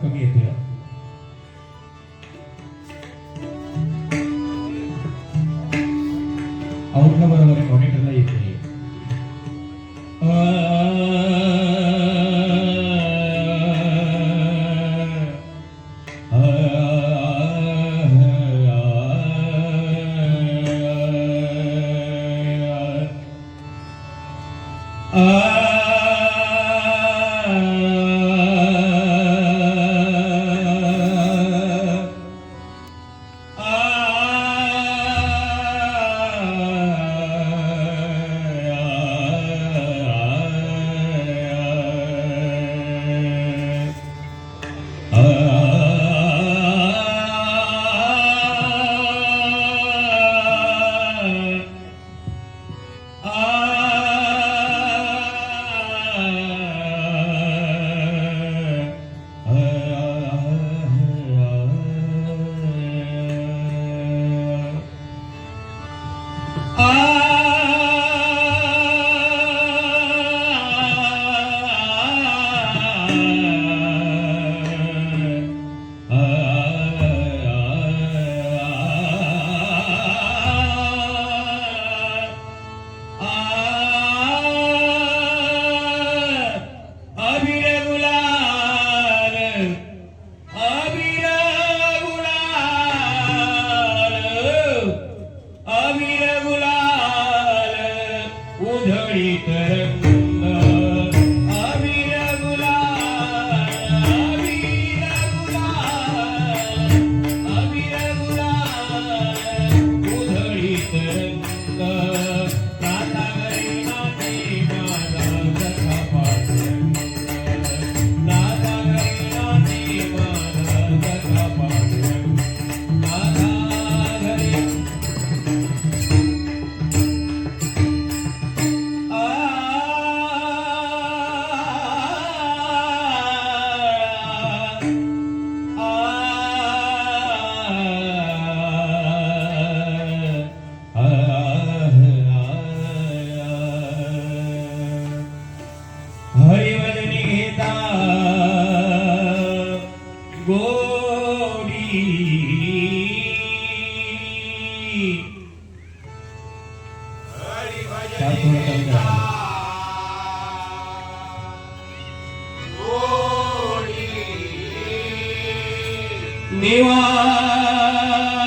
कमी येते. आउटला बरोबर आहे, मॉनिटरला येत नाही.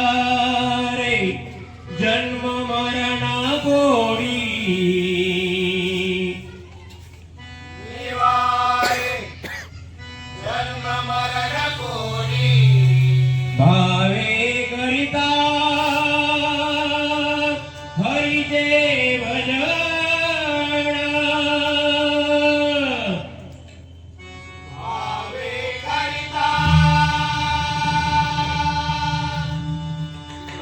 निवारे जन्म मरणा गोडी, निवारे जन्म मरण गोडी, भावे करिता हरिचे भजन, भावे करिता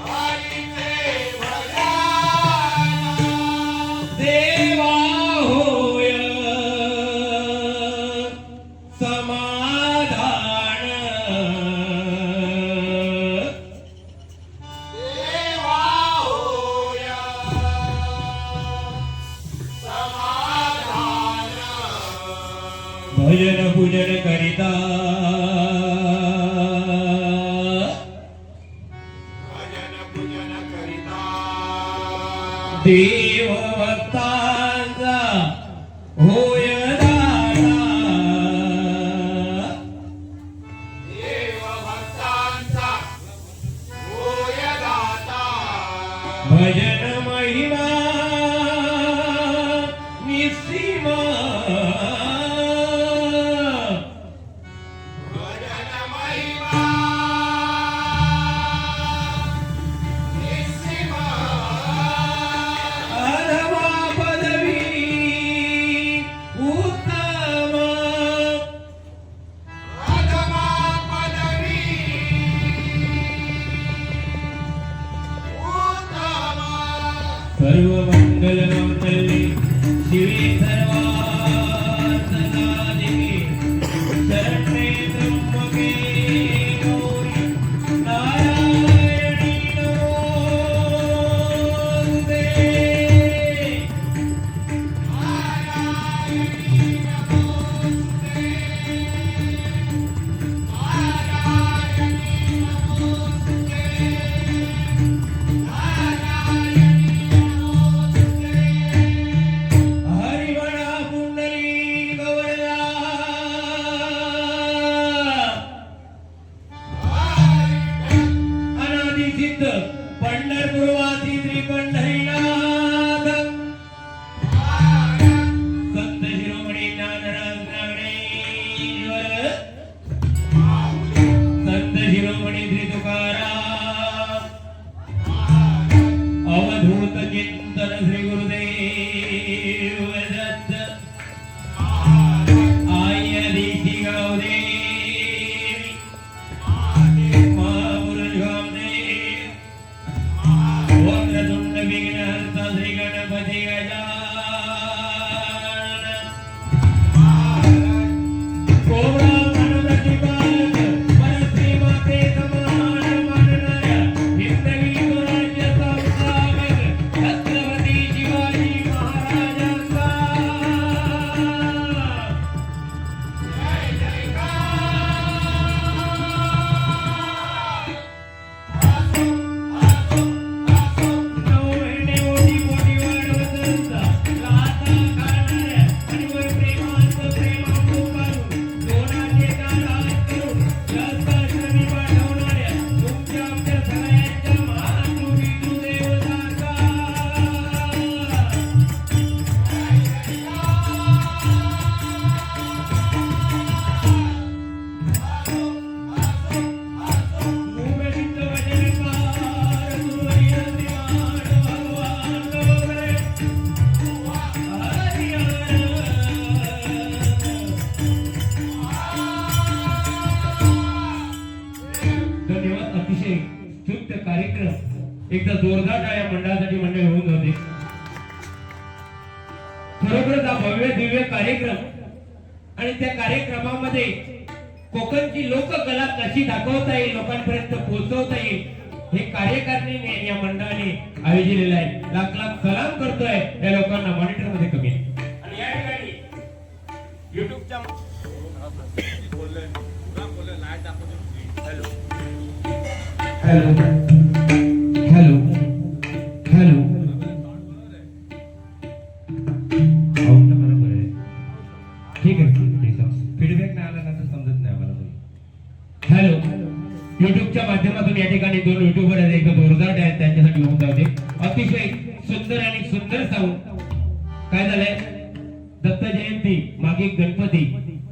हरिचे भजन, देवा होय समाधान, देवा होय समाधान, भजन पूजन करिता भजन पूजन करिता देव भक्तांचा होय दाता, देव भक्तांचा होय दाता, भजन महिमा निसीमा, भजन महिमा निस्सीमा, अधमा पदवी उत्तम, अधमा पदवी उत्तम, सर्व मंगल मांगल्ये शिवे सर्वार्थसाधिके शरण्ये त्र्यंबके गौरी नारायणी नमोस्तुते. नारायणी नमोस्तुते, पंढरपूरवासी श्री पंढरीनाथ संत शिरोमणी ज्ञानराज ज्ञानेश्वर संत शिरोमणी श्री तुकाराम अवधूत चिंतन श्री गुरुदेव दत्त आई आदिशी गावदेवी महापुरुष गावदेव वक्रतुंड विघ्नहर्ता श्री गणपती गजानन कोबरा मानवती बालक परश्री माते समान मानणाऱ्या हिंदवी स्वराज्याचा उत्साहक छत्रपती शिवाजी महाराजांचा नवमहिने मोठी मोठी वाढवतांचा लाथा खाणाऱ्या आणि वर प्रेमाचं प्रेमामृत पाजून दोनाचे दार हात करून शास्त्राश्रमी पाठवणाऱ्या तुमच्या आमच्या सगळ्यांच्या महान विष्णुदेवतांचा भूमिसिद्ध वचनकार सूर्यदिवाण भगवान वगैरे धन्यवाद. अतिशय स्तुत्य कार्यक्रम एकदा जोरदार टाळ्या मंडळासाठी मंडळ होऊन जाते. खरोखरच हा भव्य दिव्य कार्यक्रम आणि त्या कार्यक्रमामध्ये कोकणची लोककला कशी दाखवता येईल लोकांपर्यंत पोहोचवता येईल हे कार्यकारिणीने या मंडळाने आयोजिलेलं आहे. लाख लाख सलाम करतोय या लोकांना मॉनिटर मध्ये कमी आहे. आणि या ठिकाणी युट्यूबच्या हॅलो हॅलो हॅलो बरोबर आहे. ठीक आहे फीडबॅक नाही आला ना तर समजत नाही आम्हाला. हॅलो युट्यूबच्या माध्यमातून या ठिकाणी दोन युट्यूबर आहेत एक जोरदार आहेत त्यांच्यासाठी होऊन जाते. अतिशय सुंदर आणि सुंदर साऊंड. काय झालंय दत्त जयंती मागे गणपती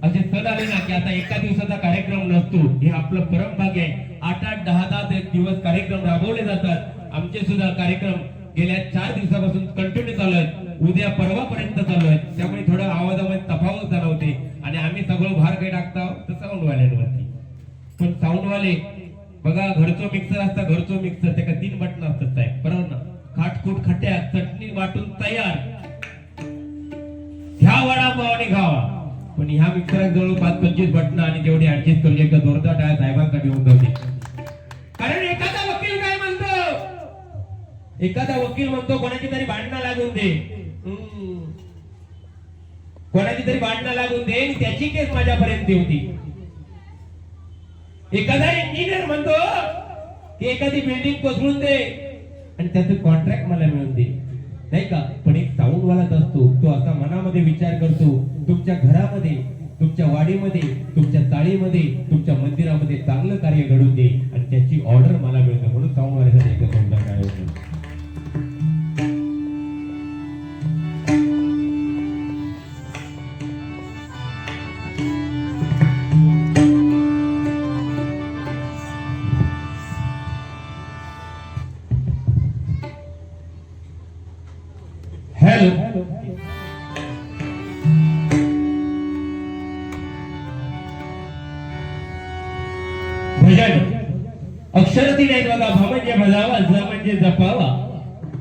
असे सण आले ना की आता एका दिवसाचा कार्यक्रम नसतो. हे आपलं परमभाग्य आहे. 8-8 10-10 दिवस कार्यक्रम राबवले जातात. आमचे सुद्धा कार्यक्रम गेल्या 4 दिवसापासून कंटिन्यू चालू आहेत. उद्या परवापर्यंत चालू आहेत. त्यामुळे थोडं आवाजामध्ये तफावत जाणवते आणि आम्ही सगळं भार काही टाकतो तर साऊंडवाल्यांवरती. पण साऊंडवाले बघा घरचो मिक्सर असता घरचो मिक्सर त्याला 3 बटन असतात साहेब बरोबर ना. खाटखूट खट्या चटणी वाटून तयार ह्या वडापाव आणि खावा. पण ह्या मिक्सरात जवळ 5-25 बटन आणि तेवढे ऍडजस्ट करून एकदा जोरदार टाळ्या साहेबांकडे होऊन जाते. कारण एखादा वकील काय म्हणतो एखादा वकील म्हणतो कोणाची तरी भांडणं लागून दे कोणाची तरी भांडणं लागून दे आणि त्याची केस माझ्यापर्यंत होती. एखादा इंजिनियर म्हणतो की एखादी बिल्डिंग कोसळून दे आणि त्याचं कॉन्ट्रॅक्ट मला मिळून दे नाही का. पण एक साऊंड वालाच असतो तो असा मनामध्ये विचार करतो तुमच्या घरामध्ये तुमच्या वाडीमध्ये तुमच्या चाळीमध्ये तुमच्या मंदिरामध्ये चांगलं कार्य घडून दे आणि त्याची ऑर्डर मला मिळते. म्हणून साऊंड वाल्यासाठी एकदा जोरदार काय होतं. हॅलो भजन अक्षरती नाही बघा. भ म्हणजे भजावा, ज म्हणजे जपावा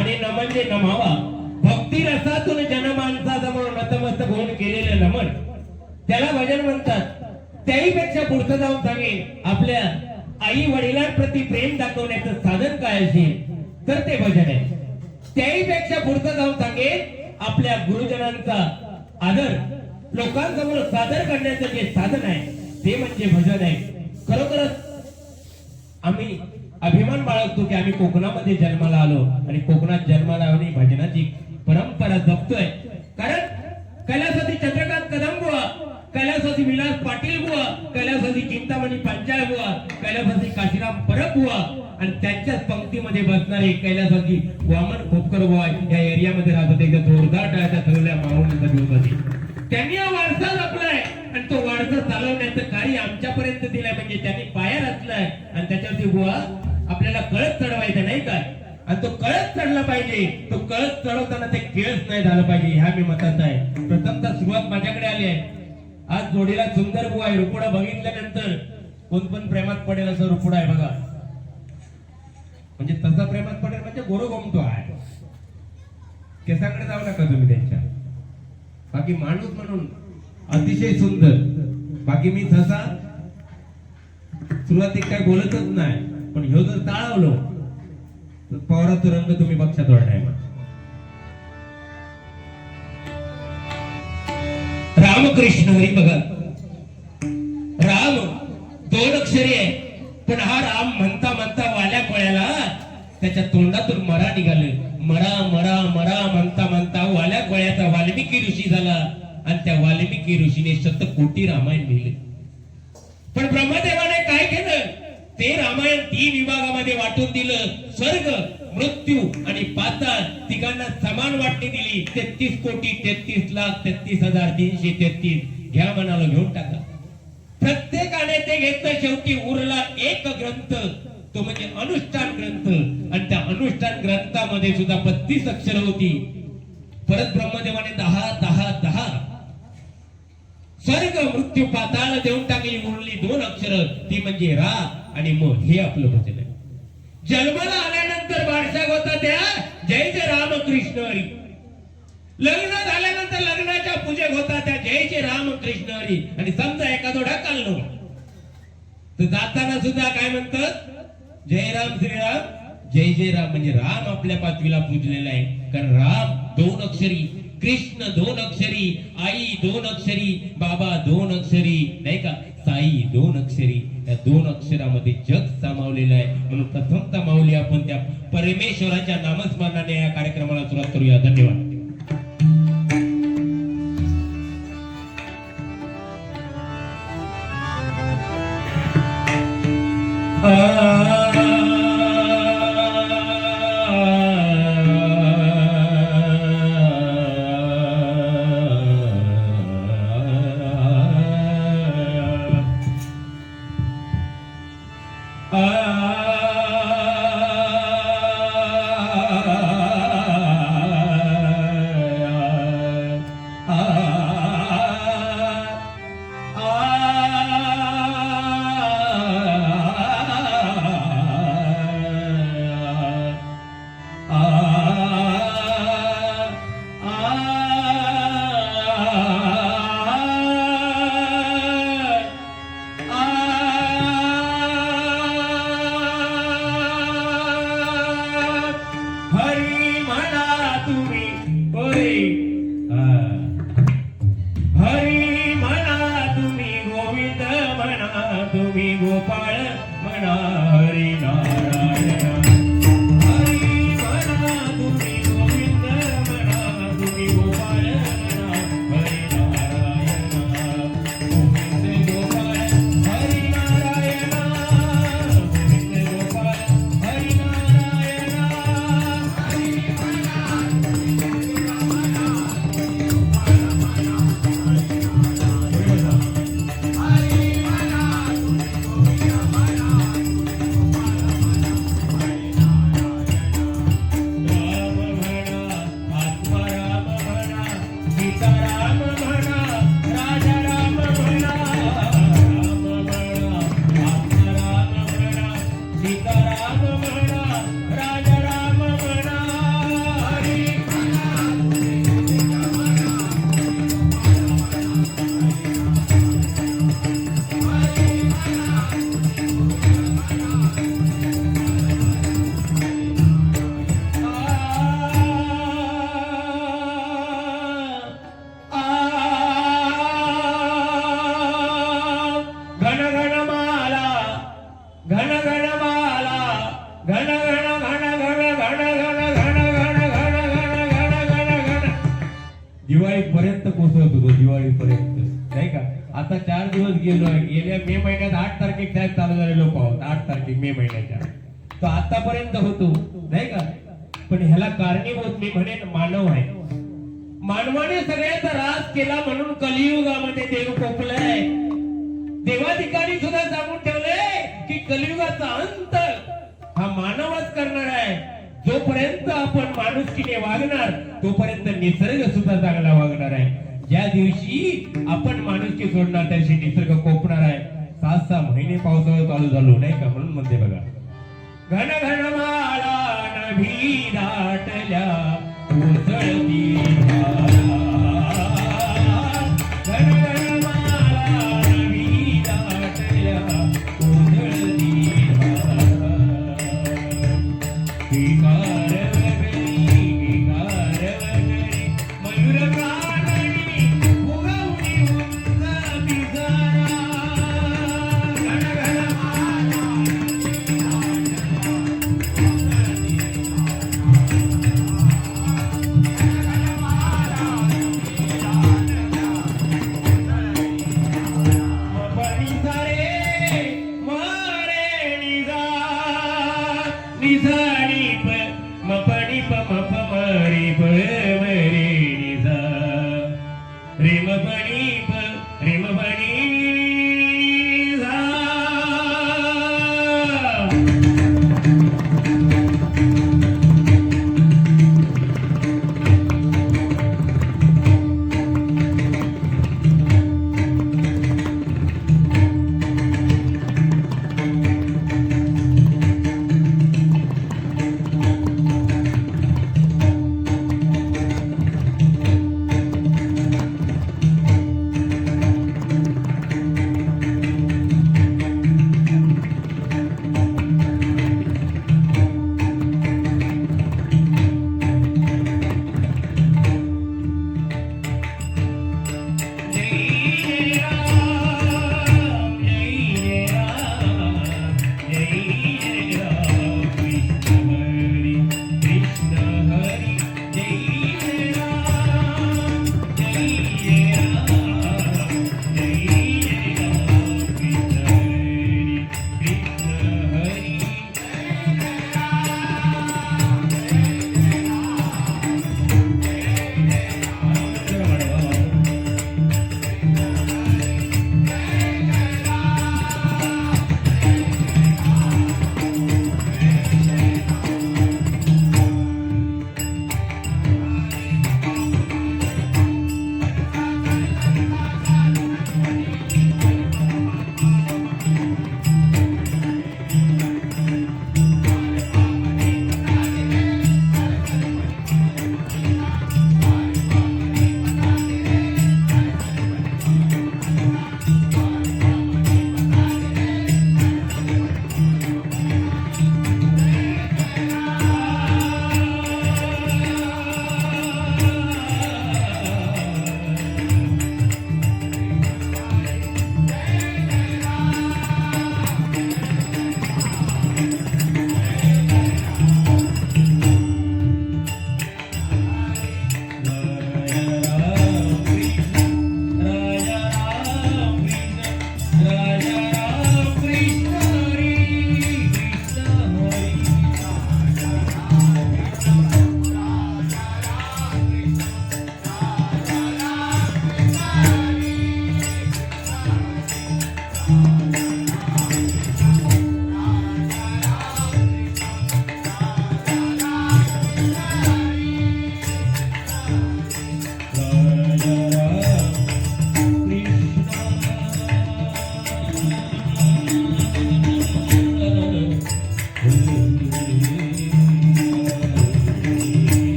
आणि न म्हणजे नमावा. भक्ती रसातून जनमानसासमोर नतमस्तक होऊन केलेलं नमन त्याला भजन म्हणतात. त्याहीपेक्षा पुढचं जाऊन सांगेन आपल्या आई वडिलांप्रती प्रेम दाखवण्याचं साधन काय असेल तर ते भजन आहे. त्याहीपेक्षा पुढचं जाऊन सांगेन आपल्या गुरुजनांचा आदर लोकांसमोर सादर करण्याचं जे साधन आहे ते म्हणजे भजन आहे. खरोखरच आम्ही अभिमान बाळगतो की आम्ही कोकणामध्ये जन्माला आलो आणि कोकणात जन्माला आलो आणि भजनाची परंपरा जपतोय. कारण कैलासवासी चंद्रकांत कदम बुवा, कैलासवासी विलास पाटील बुवा, कैलासवासी चिंतामणी पांचाळ बुवा, कैलासवासी काशीराम परब बुवा आणि त्यांच्याच पंक्तीमध्ये बसणारे कैलासवासी वामन खोपकर बुवा या एरियामध्ये राहत होते. एकदा जोरदार टाळ्या ठरवल्या माऊलीचा दिवस होती. त्यांनी हा वारसा जपलाय आणि तो वारसा चालवण्याचं कार्य आमच्यापर्यंत दिलाय. म्हणजे त्यांनी पाया रचलाय आणि त्याच्यावरती बुवा आपल्याला कळत चढवायचं नाही काय, आणि तो कळत चढला पाहिजे. तो कळत चढवताना ते केळच नाही झालं पाहिजे, ह्या मी मताचा आहे. प्रथमतः सुरुवात माझ्याकडे आली आहे. आज जोडीला सुंदर बुवा आहे. रुपडा बघितल्यानंतर कोण पण प्रेमात पडेल असं रुपडा आहे बघा. म्हणजे तसा प्रेमात पडेल म्हणजे गोरो गोमतो आहे. केसाकडे जाऊ नका तुम्ही त्यांच्या. बाकी माणूस म्हणून अतिशय सुंदर. बाकी मी तसा सुरुवातीत काय बोलतच नाही, पण ह्यो जर टाळवलो तर पवाराचा रंग तुम्ही पक्षात वाढणार. रामकृष्ण हरी बघा. राम दोन अक्षरी आहे, पण हा राम म्हणता म्हणता वाल्या कोळ्याला त्याच्या तोंडातून मरा निघाले. मरा मरा मरा म्हणता म्हणता वाल्या कोळ्याचा वाल्मिकी ऋषी झाला आणि त्या वाल्मिकी ऋषीने शतकोटी रामायण लिहिले. पण ब्रह्मदेवाने काय केलं, ते रामायण 3 विभागामध्ये वाटून दिलं. स्वर्ग, मृत्यू आणि पाताळ तिघांना समान वाटणी दिली. 33,33,33,333 घ्या मनाला घेऊन टाका. प्रत्येकाने ते घेतलं. शेवटी उरला एक ग्रंथ, तो म्हणजे अनुष्ठान ग्रंथ. आणि त्या अनुष्ठान ग्रंथामध्ये सुद्धा 32 अक्षर होती. परत ब्रह्मदेवाने 10 स्वर्ग मृत्यू पाताळ देऊन टाकली. उरली 2 अक्षर, ती म्हणजे रा आणि म. हे आपलं भजन आहे. जन्माला आल्यानंतर बादशाह होता त्या जय जय रामकृष्ण हरी. लग्न झाल्यानंतर लग्नाच्या पूजेक होता त्या जय जय रामकृष्ण हरी. आणि समजा एखादो ढकललो तर जाताना सुद्धा काय म्हणतात, जय राम श्रीराम जय जय राम. म्हणजे राम आपल्या पाचवीला पूजलेला आहे. कारण राम 2 अक्षरी, कृष्ण 2 अक्षरी, आई 2 अक्षरी, बाबा 2 अक्षरी, नाही का, साई 2 अक्षरी. या 2 अक्षरामध्ये जग सामावलेलं आहे. म्हणून प्रथमतः माऊली आपण त्या परमेश्वराच्या नामस्मरणाने या कार्यक्रमाला सुरुवात करूया. धन्यवाद. दिवाळीपर्यंत पोहोचत होतो, दिवाळीपर्यंत नाही का. आता 4 दिवस गेल्या मे महिन्यात 8 तारखेक शाळेत चालू झालेलो पाहत 8 तारखेक मे महिन्याच्या तो आतापर्यंत होतो नाही का. पण ह्याला कारणीभूत मी म्हणेन मानव आहे. मानवाने सगळ्याचा राज केला म्हणून कलियुगामध्ये देव कोपलाय. देवाधिकारी सुद्धा सांगून ठेवले की कलियुगाचा अंत हा मानवच करणार आहे. जोपर्यंत आपण माणुसकीने वागणार तोपर्यंत निसर्ग सुद्धा चांगला वागणार आहे. ज्या दिवशी आपण माणुसकी सोडणार त्या दिवशी निसर्ग कोपणार आहे. 6-6 महिने पावसाळा चालू झालो नाही का. म्हणून म्हणते बघा घन घन माळा नभी दाटल्या कोसळती घन घन माळा नभी दाटल्या कोसळती विकार वगरी मयूर प्राणी उगवणी उंच बिजारा घन घन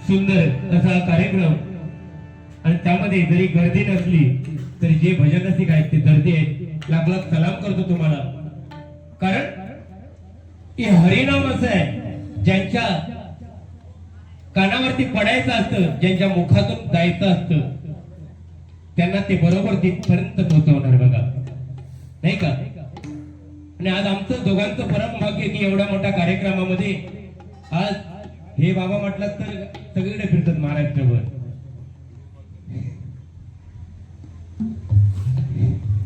सुंदर असा कार्यक्रम, आणि त्यामध्ये जरी गर्दी नसली तरी जे भजन रसिक आहेत ते दर्दी आहेत, लाख लाख सलाम करतो तुम्हाला. कारण हे हरिनाम असं आहे ज्यांच्या कानावरती पडायचं असतं, ज्यांच्या मुखातून जायचं असतं, त्यांना ते बरोबर तिथपर्यंत पोहोचवणार बघा, नाही का. आणि आज आमचं दोघांचं परम भाग्य की एवढ्या मोठ्या कार्यक्रमामध्ये आज हे बाबा म्हटलं तर सगळीकडे फिरतात महाराष्ट्रभर.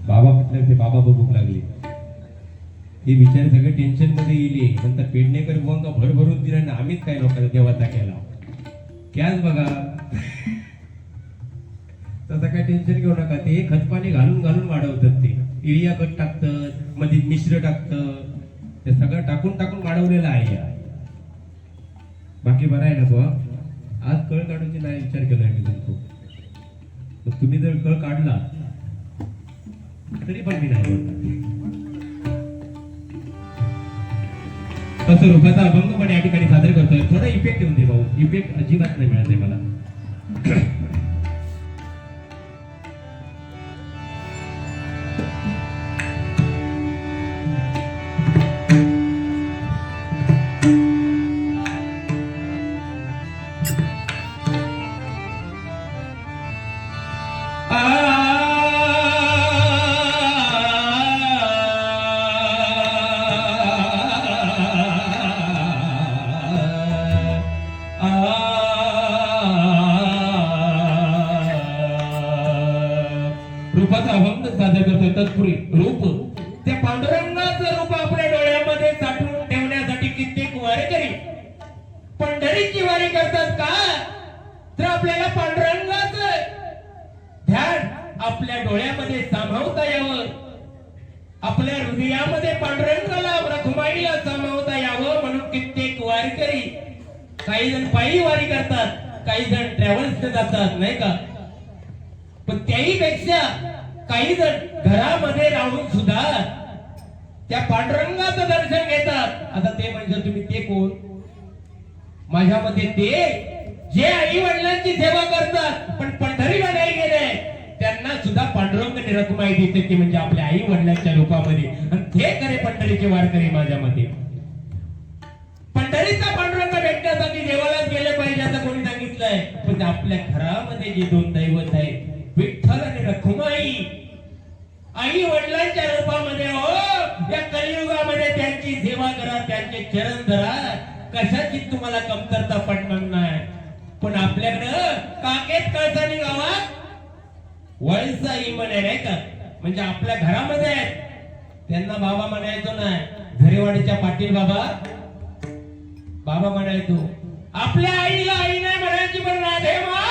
बाबा म्हटलं ते बाबा बघूक लागले, हे बिचारे सगळे टेन्शन मध्ये येईल, नंतर पेडणेकर बुवांका भरभरून दिला ना आम्हीच काय लोकांना देवाचा केला त्याच बघा. तसं काय टेन्शन घेऊ नका, ते खतपाणी घालून घालून वाढवतात, ते युरिया खत टाकतात, मध्ये मिश्र टाकतात, ते सगळं टाकून टाकून वाढवलेलं आहे. बाकी बरं आहे ना बुवा, आज कळ काढूची नाही विचार केलाय मी तुमको, मग तुम्ही जर कळ काढला तरी पण मी नाही बोलणार. तसं रूपाचा अभंग पण या ठिकाणी सादर करतोय. थोडा इफेक्ट येऊन दे भाऊ, इफेक्ट अजिबात नाही मिळत आहे मला. रूपाचा अभंग सादर करतोय. तत्पूर्वी रूप, त्या पांडुरंगाचं रूप आपल्या डोळ्यामध्ये साठवून ठेवण्यासाठी कित्येक वारकरी पंढरीची वारी करतात का, तर आपल्याला पांडुरंगाचं ध्यान आपल्या डोळ्यामध्ये सामावता यावं, आपल्या हृदयामध्ये पांडुरंगाला रखुमाईला सामावता यावं म्हणून कित्येक वारकरी, काही जण पायी वारी करतात, काही जण ट्रॅव्हल्सने जातात, नाही का. पण त्याही पेक्षा काही जण घरामध्ये राहून सुद्धा त्या पांडुरंगाचं दर्शन घेतात. आता ते म्हणजे तुम्ही ते कोण, माझ्या मते ते जे आई वडिलांची सेवा करतात पण पंढरीला नाही गेले, त्यांना सुद्धा पांडुरंग रखुमाई देते, की म्हणजे आपल्या आई वडिलांच्या रूपामध्ये, आणि ते खरे पंढरीचे वारकरी माझ्या मते. पंढरीचा पांडुरंग भेटण्यासाठी देवालाच गेले पाहिजे असं कोणी सांगितलंय, पण आपल्या घरामध्ये जे दोन दैवत आहेत विठ्ठल आणि रखुमाई, आई वडिलांच्या रूपामध्ये, हो या कलियुगामध्ये त्यांची सेवा करा, त्यांचे चरण धरा, कशाची तुम्हाला कमतरता पडणार नाही. पण आपल्याकडं काकेत कळसानी गावात वळसा इमन आहे, नाही का, म्हणजे आपल्या घरामध्ये आहेत, त्यांना बाबा म्हणायचो नाही, झरेवाडीच्या पाटील बाबा बाबा म्हणायचो. आपल्या आईला आई नाही म्हणायची, पण राधे मा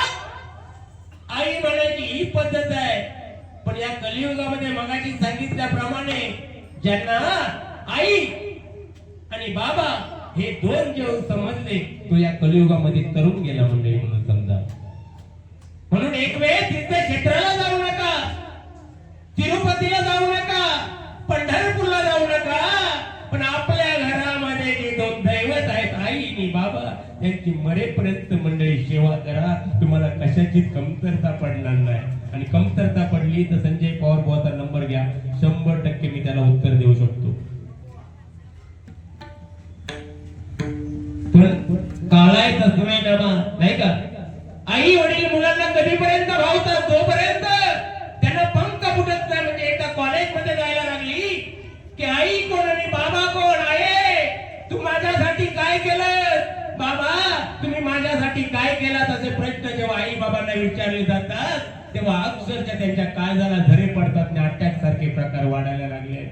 आई म्हणायची, ही पद्धत आहे. पण या कलियुगामध्ये मगाशी सांगितल्याप्रमाणे ज्यांना आई आणि बाबा हे दोन जेव्हा समजले, तो या कलियुगामध्ये तरुण गेला मंडळी म्हणून समजा. म्हणून एक वेळ तीर्थक्षेत्राला जाऊ नका, तिरुपतीला जाऊ नका, पंढरपूरला जाऊ नका, पण आपल्या घरामध्ये जे दोन दैवत आहेत आई आणि बाबा, त्यांची मरेपर्यंत मंडळी सेवा करा, तुम्हाला कशाचीच कमतरता पडणार नाही. आणि कमतरता पडली तर संजय पवार बुवाचा नंबर घ्या, 100% मी त्याला उत्तर देऊ शकतो. पण काळाय तसवे डबा, नाही का. आई वडील मुलांना कधीपर्यंत भावतात, तोपर्यंत त्यांना पंख फुटत नाही. म्हणजे एका कॉलेजमध्ये जायला लागली की आई कोण आणि बाबा कोण आहे, तू माझ्यासाठी काय केलं, बाबा तुम्ही माझ्यासाठी काय केला, असे प्रश्न जेव्हा आई बाबांना विचारले जातात तेव्हा अक्षरशः त्यांच्या काळजाला झरे पडतात आणि अटॅक सारखे प्रकार वाढायला लागले.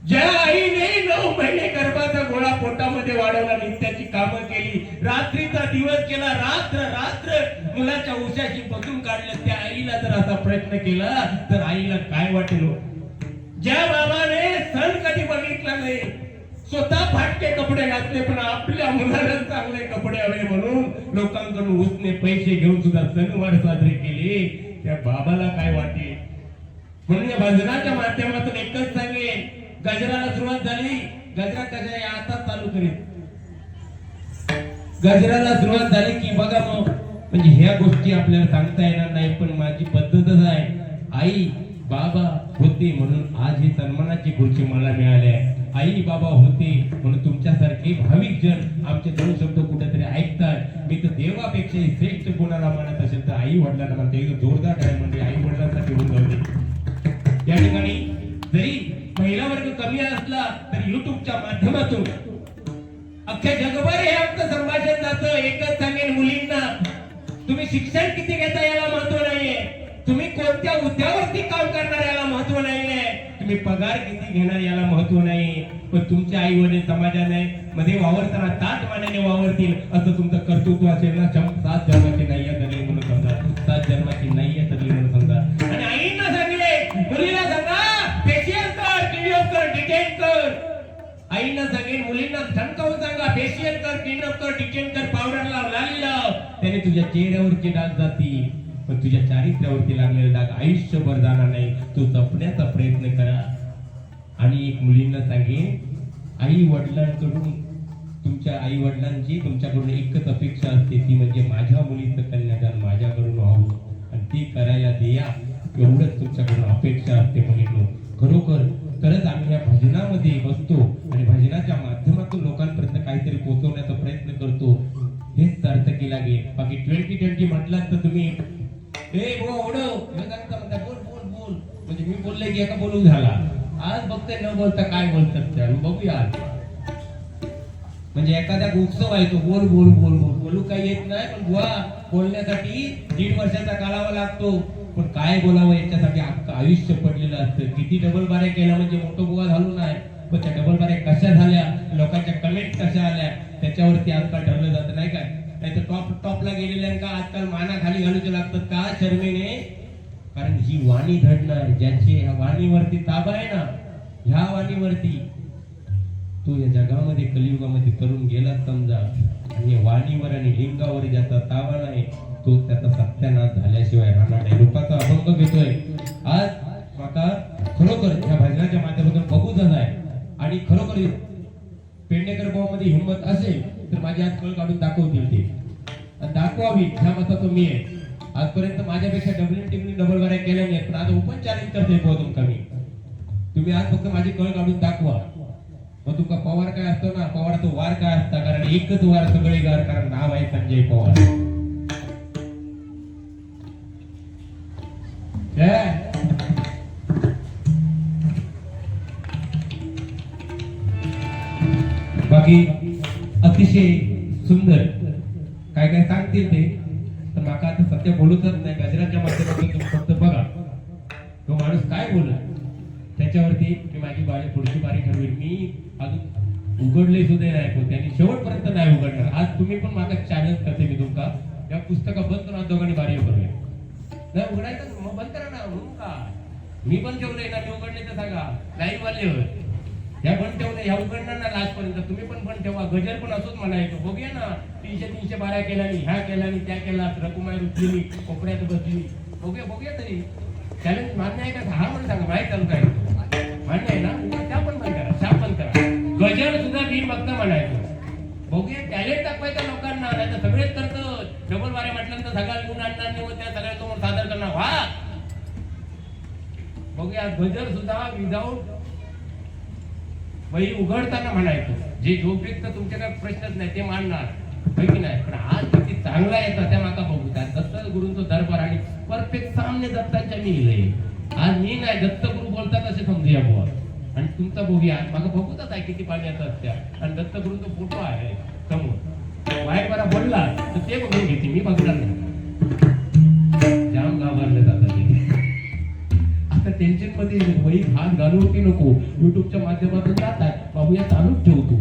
ज्या आईने 9 महिने गर्भाचा गोळा पोटामध्ये वाढवला, नित्याची कामं केली, रात्रीचा दिवस केला, रात्र रात्र मुलाच्या उशाशी बसून काढलं, त्या आईला जर असा प्रयत्न केला तर आईला काय वाटेल. ज्या बाबाने सण कधी बघितला नाही, स्वतः फाटके कपडे घातले, पण आपल्या मुलाला चांगले कपडे हवे म्हणून लोकांकडून उसने पैसे घेऊन सुद्धा सणवार साजरे केले, त्या बाबाला काय वाटेल. म्हणून या भजनाच्या माध्यमातून एकच सांगेन, गजराला सुरुवात झाली, गजरा कशा आता चालू करीत गजराला सुरुवात झाली की बघा मग म्हणजे ह्या गोष्टी आपल्याला सांगता येणार नाही, पण माझी पद्धतच आहे. आई बाबा होते म्हणून आज ही सन्मानाची खुर्ची मला मिळाली आहे. आई बाबा होते म्हणून तुमच्यासारखे भाविक जन आमचे दोन शब्द कुठेतरी ऐकतात. मी तर देवापेक्षाही श्रेष्ठ कोणाला मानत असेल तर आई वडिलांना मानते. एक जोरदार आहे म्हणजे आई वडिलांसाठी होऊन जाऊ दे. या ठिकाणी जरी महिला वर्ग कमी असला तरी युट्यूबच्या माध्यमातून अख्ख्या जगभर हे आमचं संभाषण जातं. एकच सांगेन मुलींना, तुम्ही शिक्षण किती घेता याला महत्व नाहीये, तुम्ही कोणत्या हुद्द्यावरती काम करणार याला महत्व नाहीये, तुम्ही पगार किती घेणार याला महत्व नाही, पण तुमचे आई वडील समाजाने मध्ये वावरताना ताट मानेने वावरतील असं तुमचं कर्तृत्व असेल ना. 7 जन्माची नाहीये झाली म्हणून समजा, 7 जन्माची नाहीये झाली म्हणून समजा. आणि आईंना सांगितले, मुलीला सांगा फेशियल कर, क्लीनअप कर, डिटेन कर. आईंना सांगेन मुलींना ठणकावून सांगा फेशियल कर, क्लीनअप कर, डिटेन कर, पावडर लाव, लाली लाव. त्याने तुझ्या चेहऱ्यावरची डाग जातील, पण तुझ्या चारित्र्यावरती लागलेले डाग आयुष्यभर जाणार नाही. तू जपण्याचा प्रयत्न करा. आणि एक मुलींना सांगेन, आई वडिलांकडून तुमच्या आई वडिलांची तुमच्याकडून एकच अपेक्षा असते, ती म्हणजे माझ्या मुलीचं कन्यादान माझ्याकडून व्हावं आणि ती करायला द्या, एवढंच तुमच्याकडून अपेक्षा असते मुलींनो. खरोखर तरच आम्ही या भजनामध्ये बसतो आणि भजनाच्या माध्यमातून लोकांपर्यंत काहीतरी पोहोचवण्याचा प्रयत्न करतो. हेच सार्थकी लागेल. बाकी 2020 म्हटलात तर तुम्ही बोल बोल बोल म्हणजे मी बोलले की एका बोलून झाला. आज बघते न बोलता काय बोलतात त्या बघूया. म्हणजे एखाद्या उत्सव आहे तो बोल बोल बोल बोल बोलू काही येत नाही, पण बुवा बोलण्यासाठी 1.5 वर्षाचा कालावा लागतो. पण काय बोलावं याच्यासाठी अख्खं आयुष्य पडलेलं असतं. किती डबल बाऱ्या केल्या म्हणजे मोठं बुवा झालो नाही, पण त्या डबल बाऱ्या कशा झाल्या, लोकांच्या कमेंट कशा आल्या त्याच्यावरती आजकाल ठरलं जातं नाही काय. नाही तर टॉपला गेलेल्यांका आजकाल माना खाली घालूचे लागतात का शर्मेने. कारण ही वाणी घडणार ज्याची ह्या वाणीवरती ताबा आहे ना, ह्या वाणीवरती तो या जगामध्ये कलियुगामध्ये करून गेला समजा. आणि वाणीवर आणि लिंगावर ज्याचा ताबा नाही तो त्याचा सत्यानाश झाल्याशिवाय राहणार नाही. रूपाचा अभंग घेतोय आज माका खरोखर ह्या भजनाच्या माध्यमातून बघूच आहे. आणि खरोखर पेडणेकर भावामध्ये हिंमत असेल तर माझी आज कळ काढून दाखवतील ते, दाखवावी ह्या मताचं मी आहे. आजपर्यंत माझ्यापेक्षा डबल बाऱ्या केल्या नाहीत, पण आता ओपन चॅलेंज करते तुमका मी. तुम्ही आज फक्त माझी कळ काढून दाखवा. मग तुमका पवार काय असतो ना, पवाराचा वार काय असता, कारण एकच वार सगळे गार, कारण नाव आहे संजय पवार. बाकी अतिशय सुंदर काय काय सांगतील ते, तर माका आता सध्या बोलूतच नाही. गजराच्या माध्यमातून तुम्ही फक्त बघा तो माणूस काय बोलला त्याच्यावरती मी माझी पुढची बारी ठरवेल. मी अजून उघडले सुद्धा नाही, पण त्यांनी शेवटपर्यंत नाही उघडणार. आज तुम्ही पण मागा चॅलेंज करते मी तुमका, या पुस्तका बंद करून दोघांनी बारी करूया. नाही उघडायचं मग बंद करा ना, म्हणून का मी पण ठेवलंय ना, मी उघडले तर सांगा लाईव्ह वाले होय. ह्या बंद ठेवलं, ह्या उघडणार ना लास्टपर्यंत, तुम्ही पण बंद ठेवा. गजर पण असंच म्हणायचं. बघूया ना 300 बाऱ्या केल्या नाही, ह्या केल्या नाही, त्या केला, रकुमाई रुचली, कोपऱ्यात बसली. बघूया तरी चॅलेंज मान्य आहे का हा म्हणून सांगा. माहिती चालू काय मान्य आहे ना, त्या पण बंद करा, शा पण करा. गजर सुद्धा बिन बघता म्हणायचं. बघूया टॅलेंट दाखवायचं लोकांना, नाही तर सगळेच करतं. डबल बारे म्हटल्यानंतर सगळ्या गुण आणणार नाही, त्या सगळ्यांसमोर सादर करणार. वा बघूया गजर सुद्धा विदाऊट वही उघडताना म्हणायचं. जे जोपेक तर तुमच्या काय प्रश्नच नाही ते मांडणार की नाही, पण आज किती चांगला येतात त्या माका बघू. त्या दत्त गुरूंचं दरबार आणि परफेक्ट सामने दत्तांच्या मी लिहिलंय. आज मी नाही, दत्तगुरु बोलतात असे समजूया बुवा. आणि तुमचा बघूया मागा बघूतच आहे किती पाणी येतात त्या. आणि दत्तगुरूंचा फोटो आहे समोर, बाहेर बरा बोलला तर ते बघून घेते, मी बघणार नाही. जाम घाबरले जातात आता टेन्शन मध्ये. वही हात घालू की नको, युट्यूबच्या माध्यमातून जातात बाबूया चालूच ठेवतो.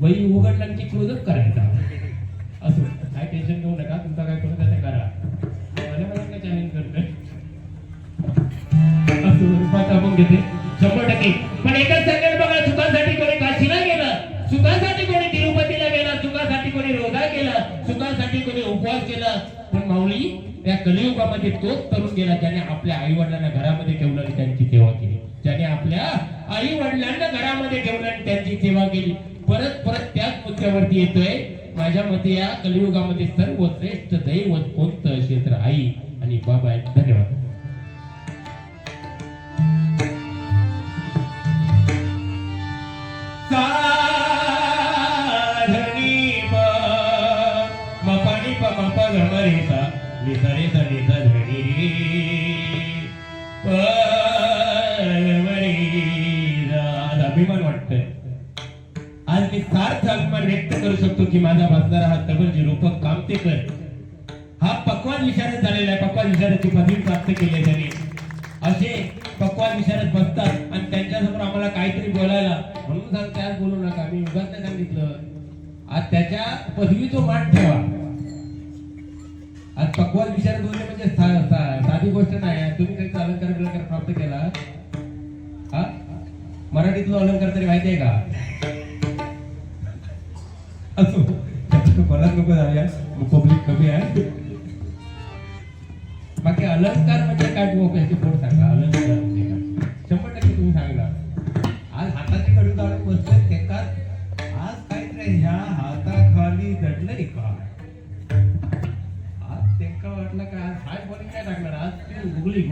वही उघडला की क्लोजच करायचा. असं काय टेन्शन घेऊ नका, तुमचा काय करू ते करा. मला काय चॅलेंज करतोय असं रूपाचा मग घेते 100%. पण एकच सांगेल बघा, सुखासाठी कोणी काशीला गेला, सुखासाठी कोणी तिरुपतीला गेला, सुखासाठी कोणी रोजा केला, सुखासाठी कोणी उपवास केला. पण माऊली त्या कलियुगामध्ये तोच तरुण गेला ज्याने आपल्या आई वडिलांना घरामध्ये ठेवलं आणि त्यांची सेवा केली. ज्याने आपल्या आई वडिलांना घरामध्ये ठेवलं आणि त्यांची सेवा केली. परत त्याच मुद्द्यावरती येतोय. माझ्या मते या कलियुगामध्ये सर्वश्रेष्ठ दैवत कोणतं क्षेत्र आई आणि बाबा आहे. धन्यवाद. साधनी म पाणी प म प ग म रे सा नि सा रे सा नि सा धनी प म रे सा. आज अभिमान वाटतोय. आज मी सार्थ अभिमान व्यक्त करू शकतो की माझा वाजणारा हा तबलजी रूपक कामतेकर हा पक्वान विशारद झालेला आहे. पक्वान विशारदची पदवी प्राप्त केली आहे त्यांनी. असे पक्वान विशारद बसतात आणि त्यांच्यासमोर आम्हाला काहीतरी बोलायला म्हणून सांगते आज बोलू नका. मी उगाच नाही सांगितलं. आज त्याच्या पदवीचा मान ठेवा. आज पक्वान विशारद बोलले म्हणजे साधी गोष्ट नाही. तुम्ही काही अलंकार प्राप्त केला हा मराठीतलं अलंकार तरी माहिती आहे का? असो मला नको झाल्या पब्लिक कमी आहे. बाकी अलंकार म्हणजे काय याची पोट सांगा. अलंकार म्हणजे काय 100% तुम्ही सांगा. आज हाताची कडू दाढून बसले ते का आज काहीतरी ह्या हाताखाली दडलंय का? आज ते का वाटलं का आज हाय बॉलिंग काय टाकणार. आज गुगली